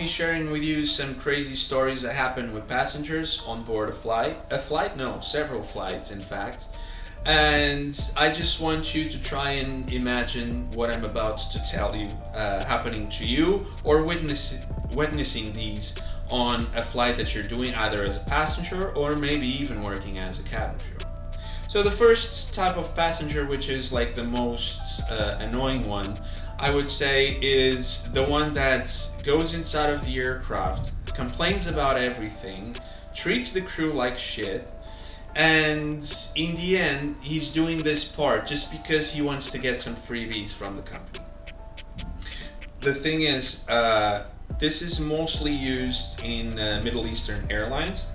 be sharing with you some crazy stories that happen with passengers on board a flight. A flight? No, several flights, in fact. And I just want you to try and imagine what I'm about to tell you happening to you, or witnessing these on a flight that you're doing either as a passenger or maybe even working as a cabin crew. So the first type of passenger, which is like the most annoying one, I would say, is the one that goes inside of the aircraft, complains about everything, treats the crew like shit, and in the end he's doing this part just because he wants to get some freebies from the company. The thing is, this is mostly used in Middle Eastern airlines,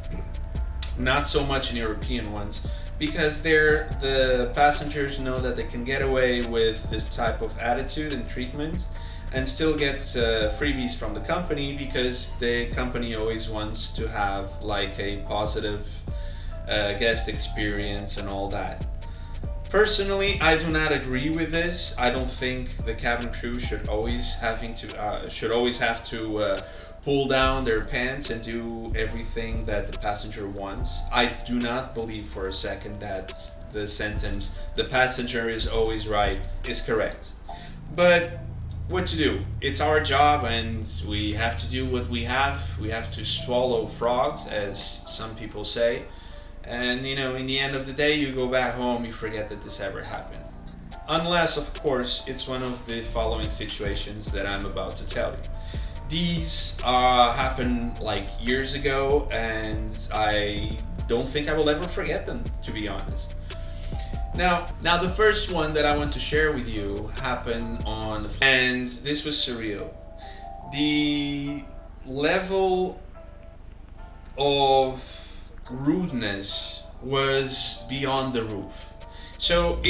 not so much in European ones, because the passengers know that they can get away with this type of attitude and treatment and still get freebies from the company, because the company always wants to have like a positive guest experience and all that. Personally, I do not agree with this. I don't think the cabin crew should always have to pull down their pants and do everything that the passenger wants. I do not believe for a second that the sentence "the passenger is always right" is correct. But what to do? It's our job, and we have to do what we have. We have to swallow frogs, as some people say. And in the end of the day, you go back home, you forget that this ever happened. Unless, of course, it's one of the following situations that I'm about to tell you. These happened like years ago, and I don't think I will ever forget them, to be honest. Now the first one that I want to share with you happened and this was surreal. The level of rudeness was beyond the roof. So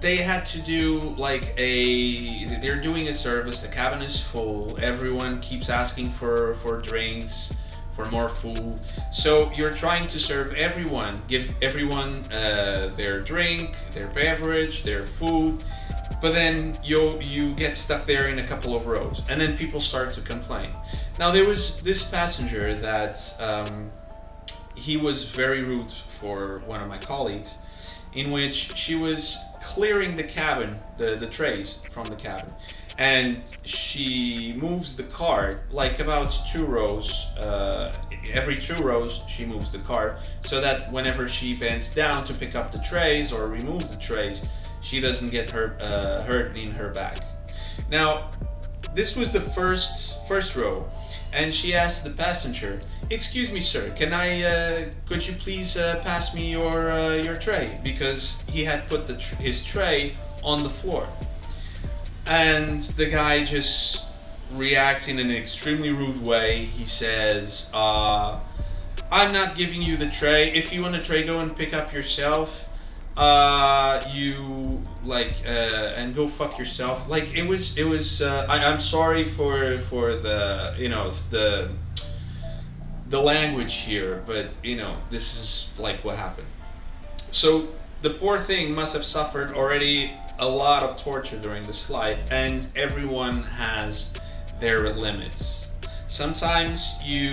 they had to do like they're doing a service, the cabin is full, everyone keeps asking for drinks, for more food. So you're trying to serve everyone, give everyone their drink, their beverage, their food, but then you get stuck there in a couple of rows, and then people start to complain. Now there was this passenger that he was very rude for one of my colleagues, in which she was clearing the cabin, the trays from the cabin, and she moves the cart like about 2 rows. Every 2 rows she moves the cart, so that whenever she bends down to pick up the trays or remove the trays, she doesn't get hurt in her back. Now this was the first row, and she asked the passenger, "Excuse me, sir, could you please pass me your tray?" Because he had put his tray on the floor. And the guy just reacts in an extremely rude way. He says, "I'm not giving you the tray. If you want a tray, go and pick up yourself. And go fuck yourself." Like it was. I'm sorry for the language here, but this is like what happened. So the poor thing must have suffered already a lot of torture during this flight, and everyone has their limits. Sometimes you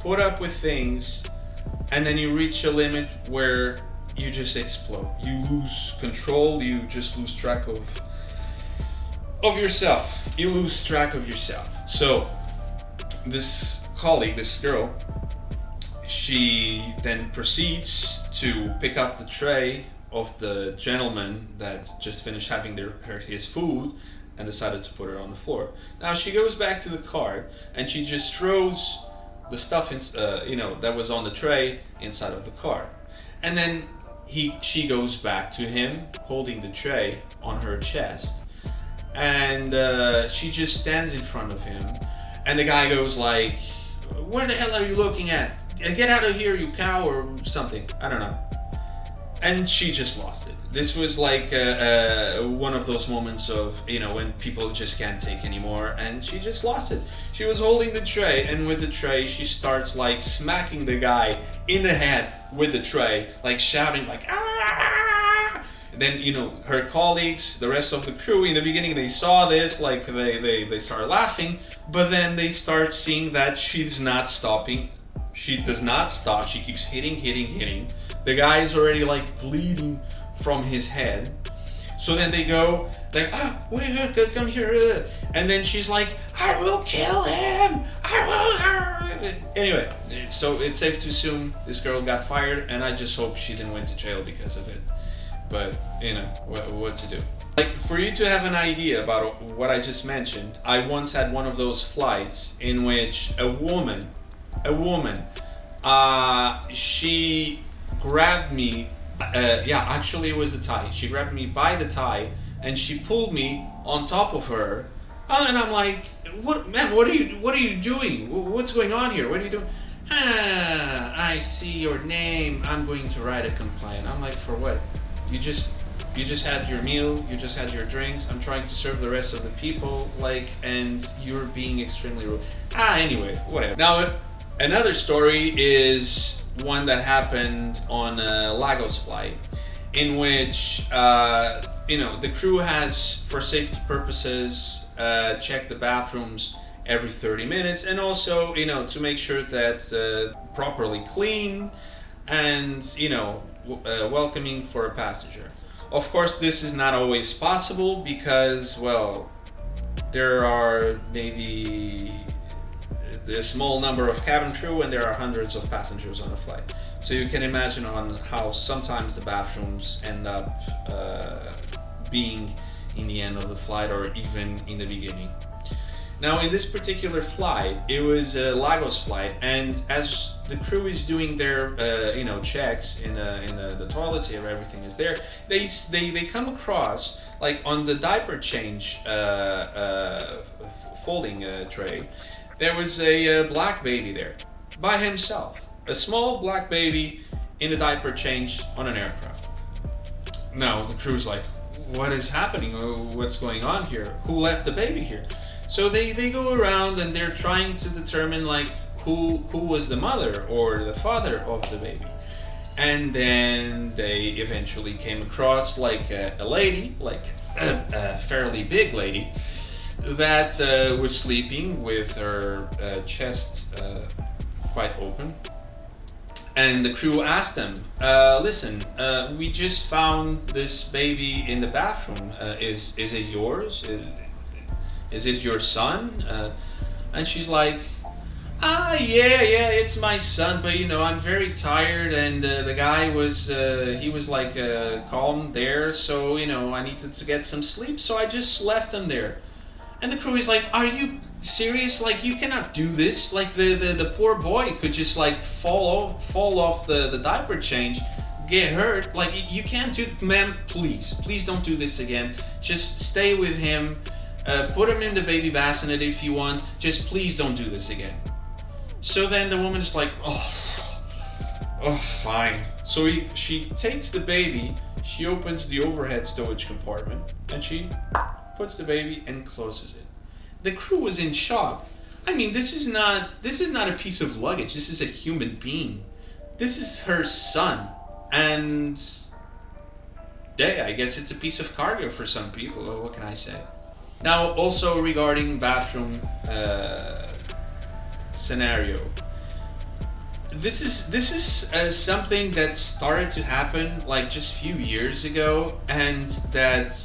put up with things, and then you reach a limit where you just explode. You lose control. You just lose track of yourself. You lose track of yourself. So this colleague, this girl, she then proceeds to pick up the tray of the gentleman that just finished having his food and decided to put it on the floor. Now she goes back to the cart and she just throws the stuff that was on the tray inside of the cart, and then she goes back to him holding the tray on her chest, and she just stands in front of him, and the guy goes like, "What the hell are you looking at? Get out of here, you cow," or something, I don't know. And she just lost it. This was like one of those moments of, when people just can't take anymore, and she just lost it. She was holding the tray, and with the tray, she starts like smacking the guy in the head with the tray, like shouting like, "Ah!" then her colleagues, the rest of the crew, in the beginning they saw this, like they start laughing, but then they start seeing that she's not stopping. She does not stop. She keeps hitting. The guy is already like bleeding from his head. So then they go like, wait, come here, and then she's like, I will kill him. I will. Anyway, so it's safe to assume this girl got fired, and I just hope she didn't went to jail because of it. But what to do? Like, for you to have an idea about what I just mentioned, I once had one of those flights in which a woman, she grabbed me. Actually, it was the tie. She grabbed me by the tie and she pulled me on top of her. And I'm like, "What, man? What are you doing? What's going on here? What are you doing?" I see your name. I'm going to write a complaint. I'm like, for what? You just had your meal. You just had your drinks. I'm trying to serve the rest of the people. And you're being extremely rude. Anyway, whatever. Now, another story is one that happened on a Lagos flight, in which the crew has, for safety purposes, checked the bathrooms every 30 minutes, and also to make sure that properly clean and welcoming for a passenger. Of course, this is not always possible because, well, there are maybe a small number of cabin crew and there are hundreds of passengers on a flight. So you can imagine on how sometimes the bathrooms end up being in the end of the flight or even in the beginning. Now, in this particular flight, it was a Lagos flight, and as the crew is doing their checks in the toilets, here everything is there, they come across, like, on the diaper change folding tray, there was a black baby there by himself, a small black baby in a diaper change on an aircraft. Now the crew's like, what is happening? What's going on here? Who left the baby here? So they go around and they're trying to determine, like, who was the mother or the father of the baby. And then they eventually came across, like, a lady, like a fairly big lady, that was sleeping with her chest quite open. And the crew asked them, listen, we just found this baby in the bathroom. Is it yours? Is it your son? And she's like, yeah, it's my son, but I'm very tired, and the guy was calm there, so I needed to get some sleep, so I just left him there. And the crew is like, are you serious? Like, you cannot do this. Like, the poor boy could just, like, fall off the diaper change, get hurt. Like, you can't do, ma'am, please don't do this again. Just stay with him. Put him in the baby bassinet if you want. Just please don't do this again. So then the woman is like, oh, fine. So she takes the baby, she opens the overhead stowage compartment, and she puts the baby and closes it. The crew was in shock. I mean, this is not a piece of luggage. This is a human being. This is her son, and I guess it's a piece of cargo for some people. What can I say? Now, also regarding bathroom scenario, this is something that started to happen like just a few years ago, and that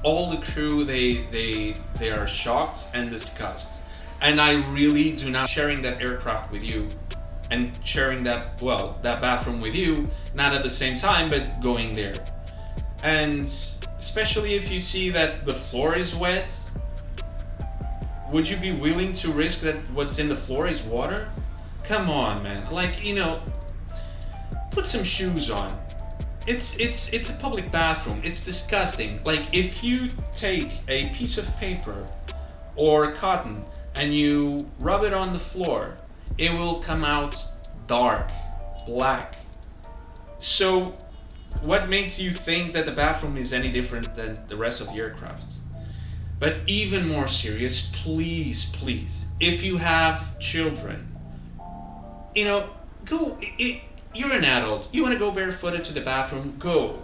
all the crew they are shocked and disgusted. And I really do not sharing that aircraft with you and sharing that bathroom with you, not at the same time, but going there. And especially if you see that the floor is wet, would you be willing to risk that what's in the floor is water? Come on, man. Like, put some shoes on. It's a public bathroom. It's disgusting. Like, if you take a piece of paper or cotton and you rub it on the floor, it will come out dark, black. So what makes you think that the bathroom is any different than the rest of the aircraft? But even more serious, please, if you have children, go. You're an adult. You want to go barefooted to the bathroom? Go.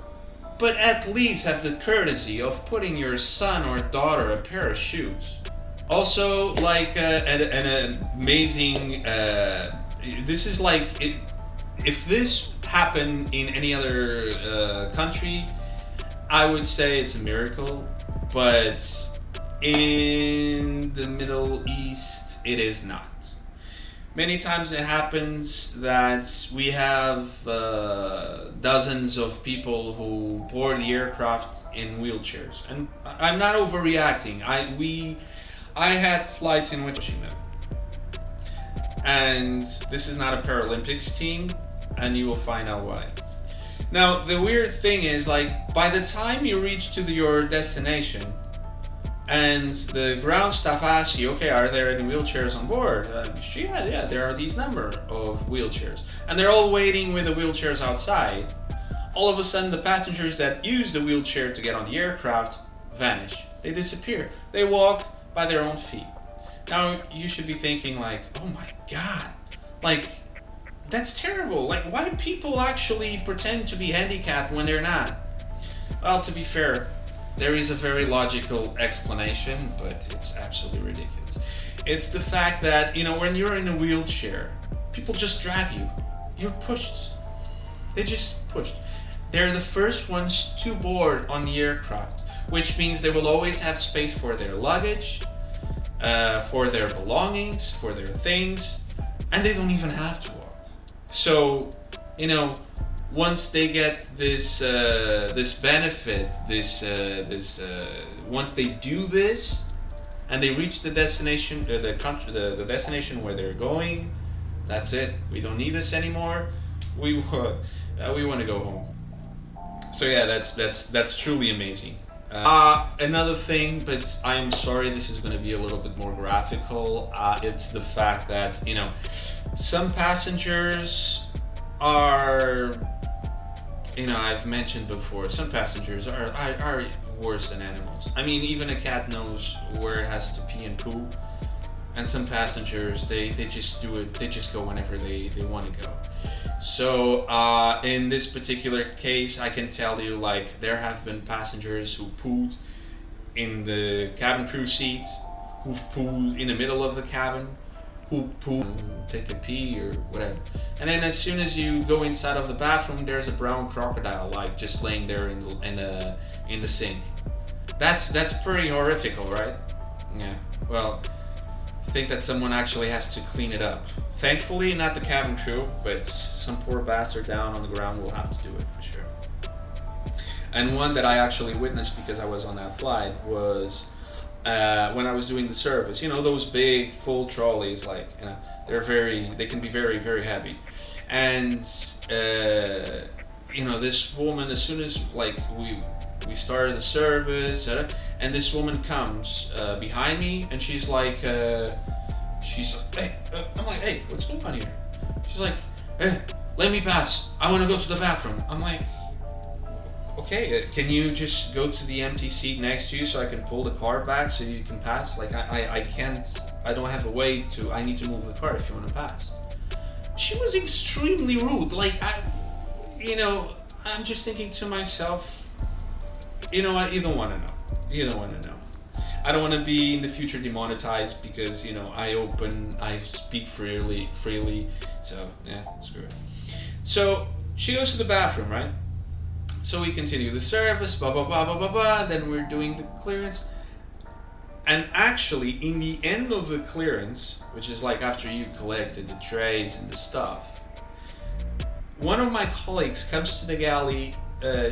but at least have the courtesy of putting your son or daughter a pair of shoes. Also, like an amazing. This is like it, if this happened in any other country, I would say it's a miracle. But in the Middle East, it is not. Many times it happens that we have dozens of people who board the aircraft in wheelchairs, and I'm not overreacting. I had flights in which them, and this is not a Paralympics team, and you will find out why. Now the weird thing is, like, by the time you reach to your destination, and the ground staff asks you, okay, are there any wheelchairs on board? Yeah, there are these number of wheelchairs. And they're all waiting with the wheelchairs outside. All of a sudden, the passengers that use the wheelchair to get on the aircraft vanish. They disappear. They walk by their own feet. Now, you should be thinking like, oh my God, like, that's terrible. Like, why do people actually pretend to be handicapped when they're not? Well, to be fair, there is a very logical explanation, but it's absolutely ridiculous. It's the fact that, when you're in a wheelchair, people just drag you. You're pushed. They just pushed. They're the first ones to board on the aircraft, which means they will always have space for their luggage, for their belongings, for their things, and they don't even have to walk. So, once they get this benefit, once they do this, and they reach the destination, the destination where they're going, that's it. We don't need this anymore. We want to go home. So yeah, that's truly amazing. Another thing, but I'm sorry, this is going to be a little bit more graphical. It's the fact that some passengers are. I've mentioned before, some passengers are worse than animals. I mean, even a cat knows where it has to pee and poo. And some passengers, they just do it, they just go whenever they want to go. So, in this particular case, I can tell you, like, there have been passengers who pooed in the cabin crew seat, who've pooed in the middle of the cabin, who poo, take a pee or whatever. And then as soon as you go inside of the bathroom, there's a brown crocodile, like, just laying there in the sink. That's pretty horrific, right? Yeah. Well, I think that someone actually has to clean it up. Thankfully, not the cabin crew, but some poor bastard down on the ground will have to do it for sure. And one that I actually witnessed because I was on that flight was when I was doing the service. Those big full trolleys, like, they can be very, very heavy. And this woman, as soon as we started the service, and this woman comes behind me, and she's like, hey, I'm like, hey, what's going on here? She's like, hey, let me pass. I want to go to the bathroom. I'm like, okay, can you just go to the empty seat next to you so I can pull the car back so you can pass? Like, I can't, I don't have a way to, I need to move the car if you want to pass. She was extremely rude. Like, I'm just thinking to myself, you know what, you don't want to know. You don't want to know. I don't want to be in the future demonetized because, I speak freely, so yeah, screw it. So, she goes to the bathroom, right? So we continue the service, blah, blah, blah, blah, blah, blah. Then we're doing the clearance. And actually, in the end of the clearance, which is like after you collected the trays and the stuff, one of my colleagues comes to the galley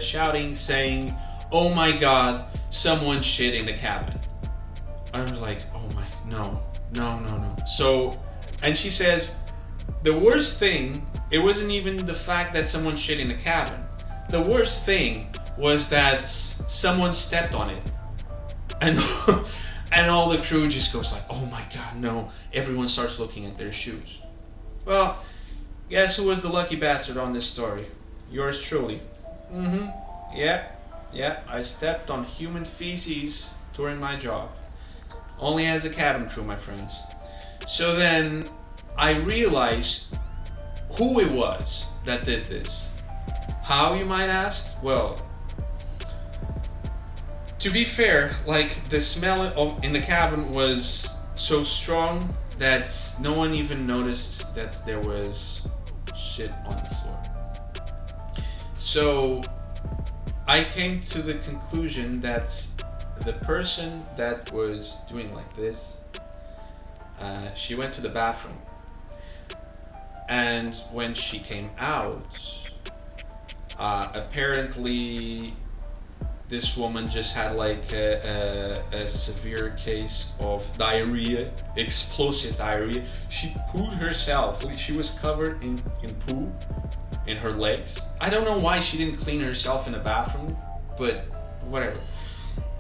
shouting, saying, oh my God, someone shit in the cabin. I was like, oh my, no. So, and she says, the worst thing, it wasn't even the fact that someone shit in the cabin. The worst thing was that someone stepped on it, and and all the crew just goes like, "Oh my God, no!" Everyone starts looking at their shoes. Well, guess who was the lucky bastard on this story? Yours truly. Yeah. I stepped on human feces during my job, only as a cabin crew, my friends. So then I realized who it was that did this. How, you might ask? Well, To be fair, like the smell of in the cabin was so strong that no one even noticed that there was shit on the floor. So I came to the conclusion that the person that was doing like this, she went to the bathroom, and when she came out, apparently this woman just had like a severe case of diarrhea, explosive diarrhea. She pooed herself. She was covered in poo in her legs. I don't know why she didn't clean herself in the bathroom, but whatever.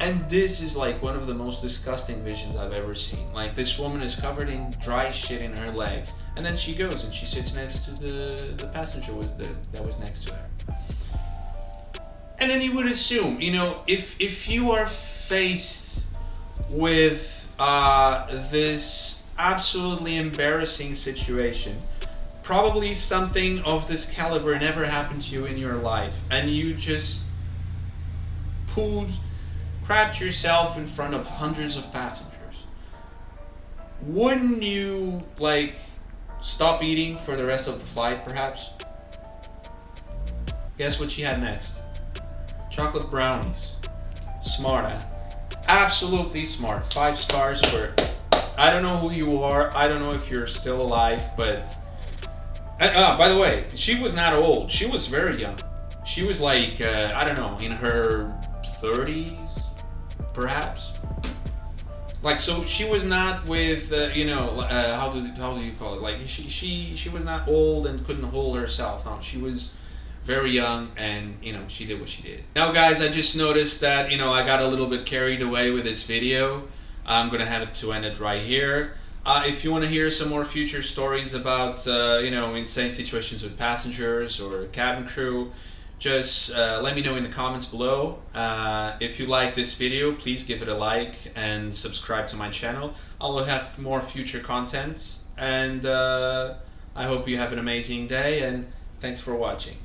And this is like one of the most disgusting visions I've ever seen. Like this woman is covered in dry shit in her legs, and then she goes and she sits next to the passenger that was next to her. And then you would assume, if you are faced with this absolutely embarrassing situation, probably something of this caliber never happened to you in your life, and you just crapped yourself in front of hundreds of passengers, wouldn't you stop eating for the rest of the flight, perhaps? Guess what she had next? Chocolate brownies. Smart, huh? Absolutely smart. 5 stars for... I don't know who you are. I don't know if you're still alive, but... by the way, she was not old. She was very young. She was I don't know, in her 30s, perhaps? So she was not with, how do you call it? She was not old and couldn't hold herself. No, she was very young, and she did what she did. Now guys, I just noticed that I got a little bit carried away with this video. I'm gonna have to end it right here. If you want to hear some more future stories about insane situations with passengers or cabin crew, just let me know in the comments below. If you like this video, please give it a like and subscribe to my channel. I'll have more future contents, and I hope you have an amazing day, and thanks for watching.